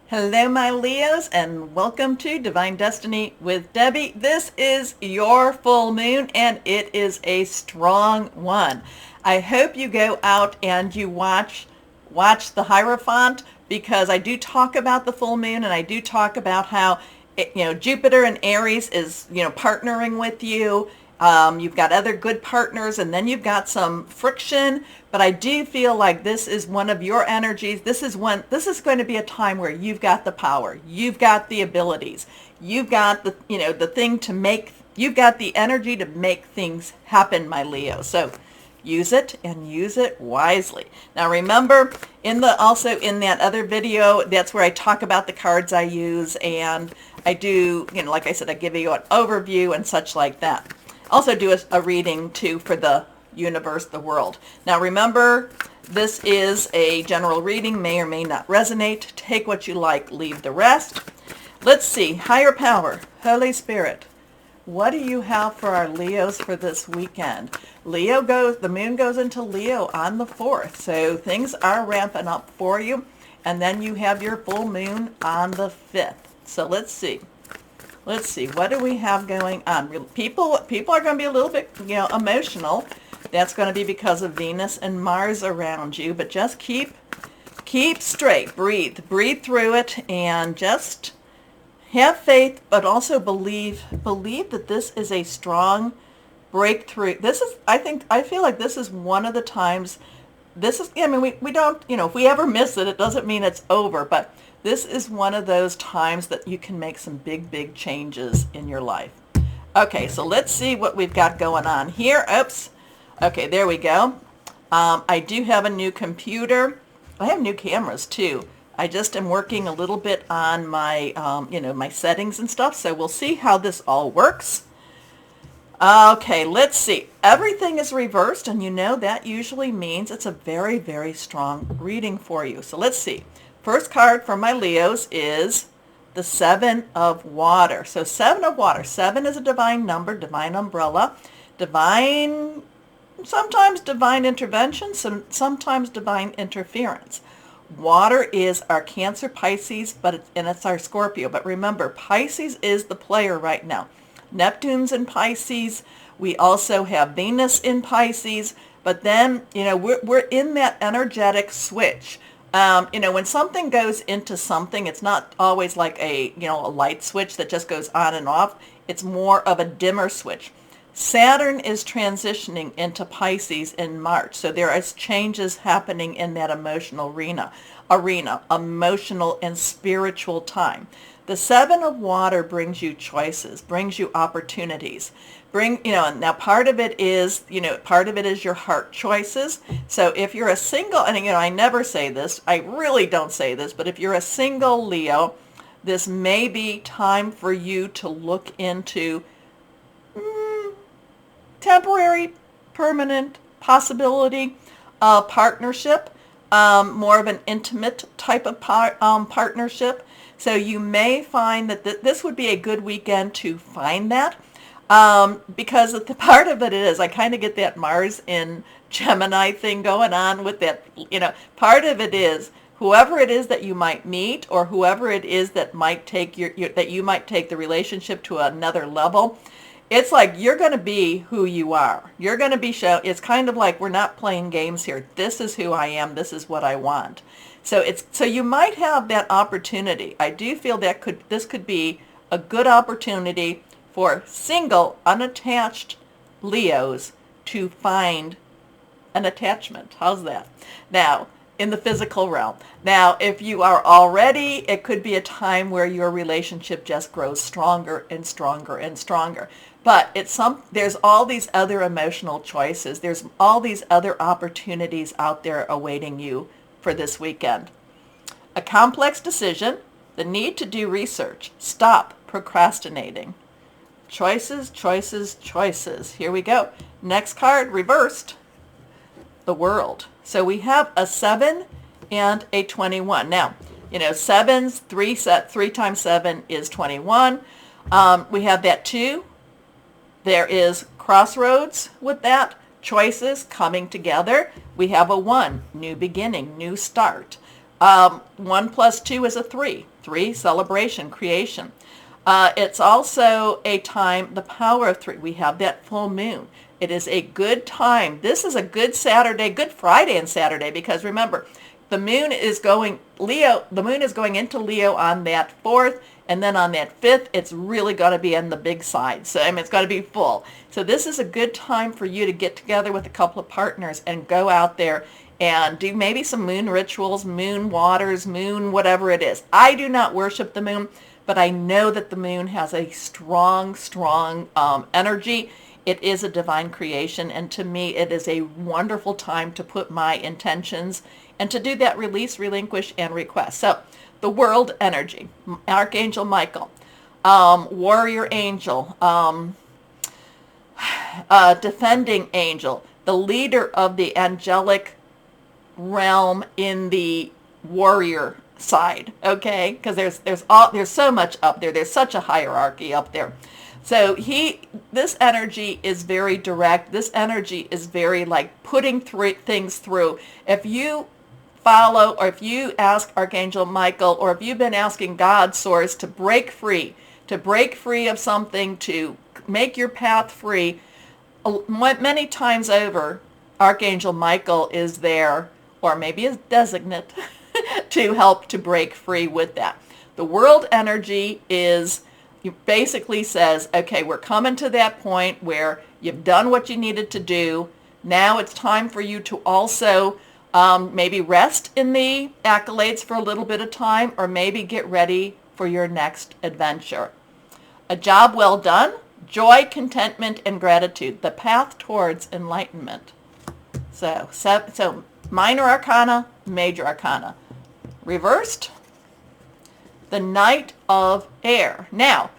Hello, my Leos, and welcome to Divine Destiny with Debbie. This is your full moon, and it is a strong one. I hope you go out and you watch the Hierophant, because I do talk about the full moon, and I do talk about how Jupiter and Aries is partnering with you. You've got other good partners, and then you've got some friction. But I do feel like this is one of your energies. This is going to be a time where you've got the power, you've got the abilities, you've got the thing to make. You've got the energy to make things happen, my Leo. So use it and use it wisely. Now remember, also in that other video, that's where I talk about the cards I use, and I do, like I said, I give you an overview and such like that. Also do a reading too for the universe, the world. Now remember, this is a general reading, may or may not resonate. Take what you like, leave the rest. Let's see, higher power, Holy Spirit, what do you have for our Leos for this weekend? The moon goes into Leo on the 4th, so things are ramping up for you. And then you have your full moon on the 5th. So let's see. What do we have going on? People are going to be a little bit, emotional. That's going to be because of Venus and Mars around you. But just keep straight. Breathe through it, and just have faith, but also believe that this is a strong breakthrough. I feel like this is one of the times. We don't, if we ever miss it, it doesn't mean it's over, but this is one of those times that you can make some big changes in your life. Okay, so let's see what we've got going on here. Oops. Okay, there we go. I do have a new computer. I have new cameras too. I just am working a little bit on my, my settings and stuff, so we'll see how this all works. Okay, let's see. Everything is reversed, and that usually means it's a very strong reading for you. So let's see. First card for my Leos is the 7 of Water. So 7 of Water. 7 is a divine number, divine umbrella, sometimes divine intervention, sometimes divine interference. Water is our Cancer, Pisces, and it's our Scorpio. But remember, Pisces is the player right now. Neptune's in Pisces. We also have Venus in Pisces. But then, we're in that energetic switch. When something goes into something, it's not always like a light switch that just goes on and off. It's more of a dimmer switch. Saturn is transitioning into Pisces in March, so there is changes happening in that emotional arena, emotional and spiritual time. The 7 of Water brings you choices, brings you opportunities. Now part of it is your heart choices. So if you're a single, and I never say this, I really don't say this, but if you're a single Leo, this may be time for you to look into temporary, permanent possibility of partnership, more of an intimate type of partnership. So you may find that this would be a good weekend to find that. Because the part of it is, I kind of get that Mars in Gemini thing going on with that, part of it is whoever it is that you might meet, or whoever it is that might take that you might take the relationship to another level. It's like you're going to be who you are. You're going to be shown. It's kind of like we're not playing games here. This is who I am. This is what I want. So you might have that opportunity. I do feel that this could be a good opportunity for single, unattached Leos to find an attachment. How's that? Now, in the physical realm. Now, if you are already, it could be a time where your relationship just grows stronger and stronger and stronger. But there's all these other emotional choices. There's all these other opportunities out there awaiting you for this weekend. A complex decision, the need to do research. Stop procrastinating. Choices. Here we go. Next card, reversed. The World. So we have a 7 and a 21. Now, 7's 3 times 7 is 21. We have that 2. There is crossroads with that. Choices coming together. We have a 1, new beginning, new start. 1 plus 2 is a 3. 3, celebration, creation. It's also a time, the power of 3. We have that full moon. It is a good time. This is a good Saturday, good Friday and Saturday, because remember, the moon is going into Leo on that 4th, and then on that 5th, it's really going to be on the big side. So, I mean, it's going to be full. So this is a good time for you to get together with a couple of partners and go out there and do maybe some moon rituals, moon waters, moon whatever it is. I do not worship the moon, but I know that the moon has a strong, strong energy. It is a divine creation, and to me, it is a wonderful time to put my intentions and to do that release, relinquish, and request. So, the world energy, Archangel Michael, warrior angel, defending angel, the leader of the angelic realm in the warrior side, okay? Because there's so much up there. There's such a hierarchy up there. So this energy is very direct. This energy is very like putting things through. If you follow, or if you ask Archangel Michael, or if you've been asking God Source to break free of something, to make your path free, many times over, Archangel Michael is there, or maybe is designate, to help to break free with that. The world energy basically says, okay, we're coming to that point where you've done what you needed to do. Now it's time for you to also maybe rest in the accolades for a little bit of time, or maybe get ready for your next adventure. A job well done, joy, contentment, and gratitude, the path towards enlightenment. So minor arcana, major arcana. Reversed, the Knight of Air. Now,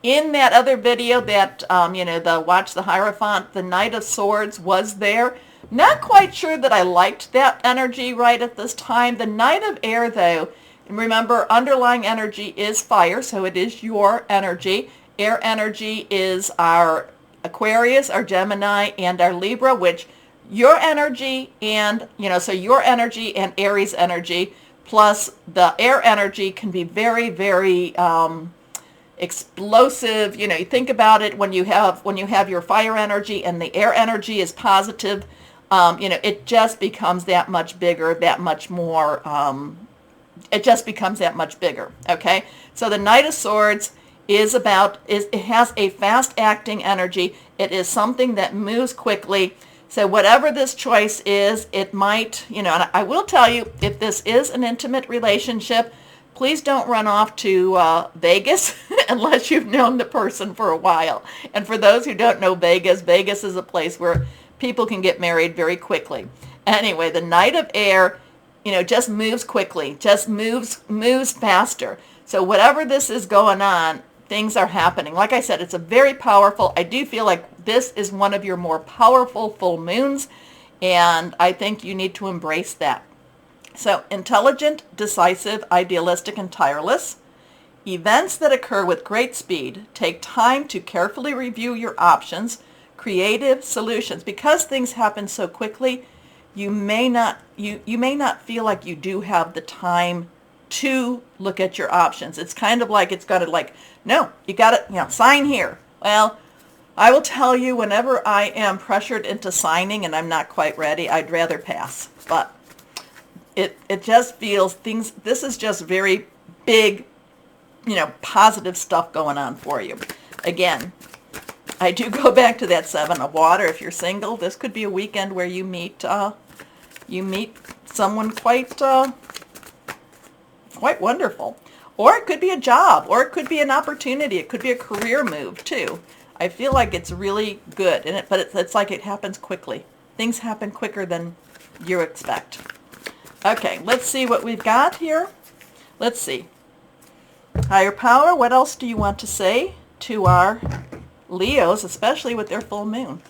in that other video that, the Watch the Hierophant, the Knight of Swords was there. Not quite sure that I liked that energy right at this time. The Knight of Air, though, remember, underlying energy is fire, so it is your energy. Air energy is our Aquarius, our Gemini, and our Libra, which your energy and, so your energy and Aries energy, plus the air energy can be very, very explosive. You think about it when you have your fire energy and the air energy is positive. It just becomes that much bigger, that much more. It just becomes that much bigger. Okay, so the Knight of Swords it has a fast-acting energy. It is something that moves quickly. So whatever this choice is, it might, and I will tell you, if this is an intimate relationship, please don't run off to Vegas unless you've known the person for a while. And for those who don't know Vegas, Vegas is a place where people can get married very quickly. Anyway, the Knight of Air, just moves quickly, just moves faster. So whatever this is going on, things are happening. Like I said, it's a very powerful, I do feel like this is one of your more powerful full moons, and I think you need to embrace that. So, intelligent, decisive, idealistic, and tireless. Events that occur with great speed. Take time to carefully review your options. Creative solutions. Because things happen so quickly, you may not feel like you do have the time to look at your options. It's kind of like no, you got to, sign here. Well, I will tell you, whenever I am pressured into signing and I'm not quite ready, I'd rather pass. But it just feels this is just very big, positive stuff going on for you. Again, I do go back to that 7 of water. If you're single, this could be a weekend where you meet someone quite wonderful. Or it could be a job, or it could be an opportunity. It could be a career move too. I feel like it's really good, but it's like it happens quickly. Things happen quicker than you expect. Okay, let's see what we've got here. Let's see. Higher power, what else do you want to say to our Leos, especially with their full moon?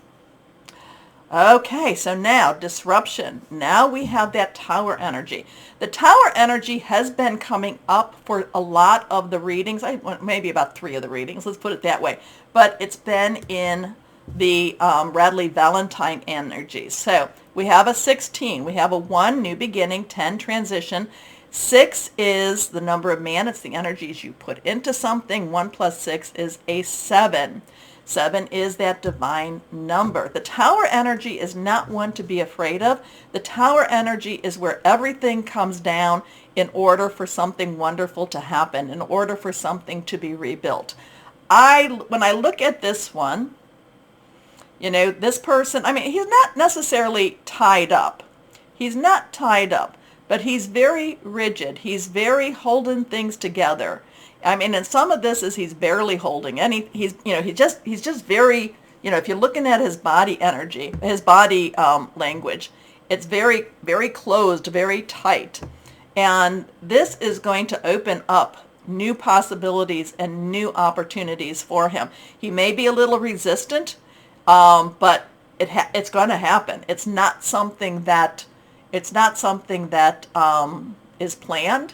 Okay, so now disruption. Now we have that tower energy. The tower energy has been coming up for a lot of the readings. Maybe about 3 of the readings, let's put it that way. But it's been in the Radley Valentine energy. So we have a 16, we have a 1, new beginning, 10, transition. 6 is the number of man. It's the energies you put into something. 1 plus 6 is a 7. 7 is that divine number. The tower energy is not one to be afraid of. The tower energy is where everything comes down in order for something wonderful to happen, in order for something to be rebuilt. When I look at this one, you know, this person, I mean, he's not necessarily tied up. He's not tied up, but he's very rigid. He's very holding things together. I mean, and some of this is he's barely holding, and he's just very, you know, if you're looking at his body energy, his body language, it's very, very closed, very tight. And this is going to open up new possibilities and new opportunities for him. He may be a little resistant, but it's going to happen. It's not something that is planned.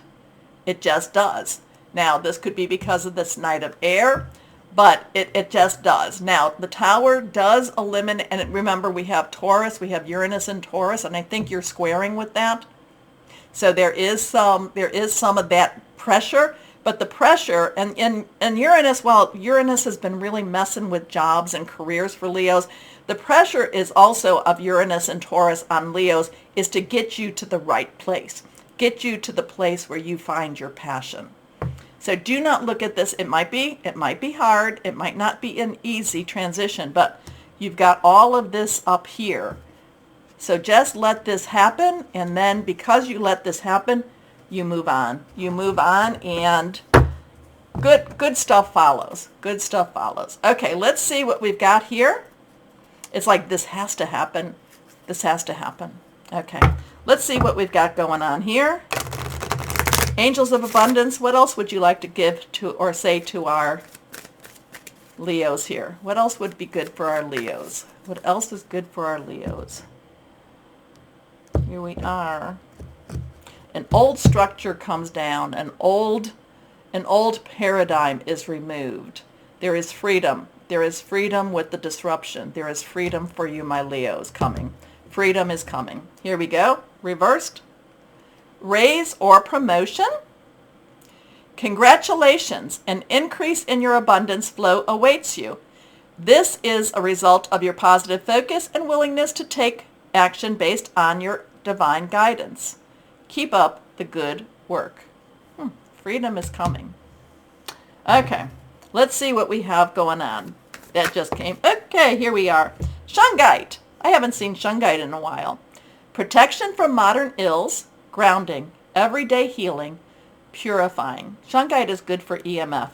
It just does. Now, this could be because of this Knight of Air, but it just does. Now, the tower does eliminate, and remember, we have Taurus, we have Uranus and Taurus, and I think you're squaring with that. So there is some of that pressure, but the pressure, and Uranus, well, Uranus has been really messing with jobs and careers for Leos. The pressure is also of Uranus and Taurus on Leos is to get you to the right place, get you to the place where you find your passion. So do not look at this. It might be hard. It might not be an easy transition, but you've got all of this up here. So just let this happen, and then because you let this happen, you move on. You move on, and good stuff follows. Good stuff follows. Okay, let's see what we've got here. It's like this has to happen. This has to happen. Okay, let's see what we've got going on here. Angels of Abundance, what else would you like to give to or say to our Leos here? What else would be good for our Leos? What else is good for our Leos? Here we are. An old structure comes down. An old paradigm is removed. There is freedom. There is freedom with the disruption. There is freedom for you, my Leos, coming. Freedom is coming. Here we go. Reversed. Raise or promotion. Congratulations. An increase in your abundance flow awaits you. This is a result of your positive focus and willingness to take action based on your divine guidance. Keep up the good work. Freedom is coming. Okay, let's see what we have going on. That just came. Okay, here we are. Shungite. I haven't seen Shungite in a while. Protection from modern ills, grounding, everyday healing, purifying. Shungite is good for EMF,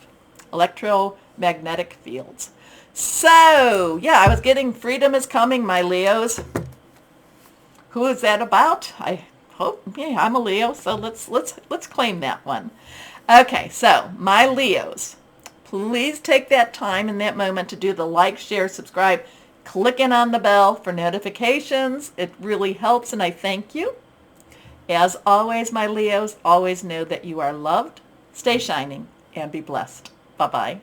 electromagnetic fields. So, yeah, I was getting freedom is coming, my Leos. Who is that about? I hope, yeah, I'm a Leo, so let's claim that one. Okay, so my Leos, please take that time in that moment to do the like, share, subscribe, clicking on the bell for notifications. It really helps, and I thank you. As always, my Leos, always know that you are loved. Stay shining and be blessed. Bye-bye.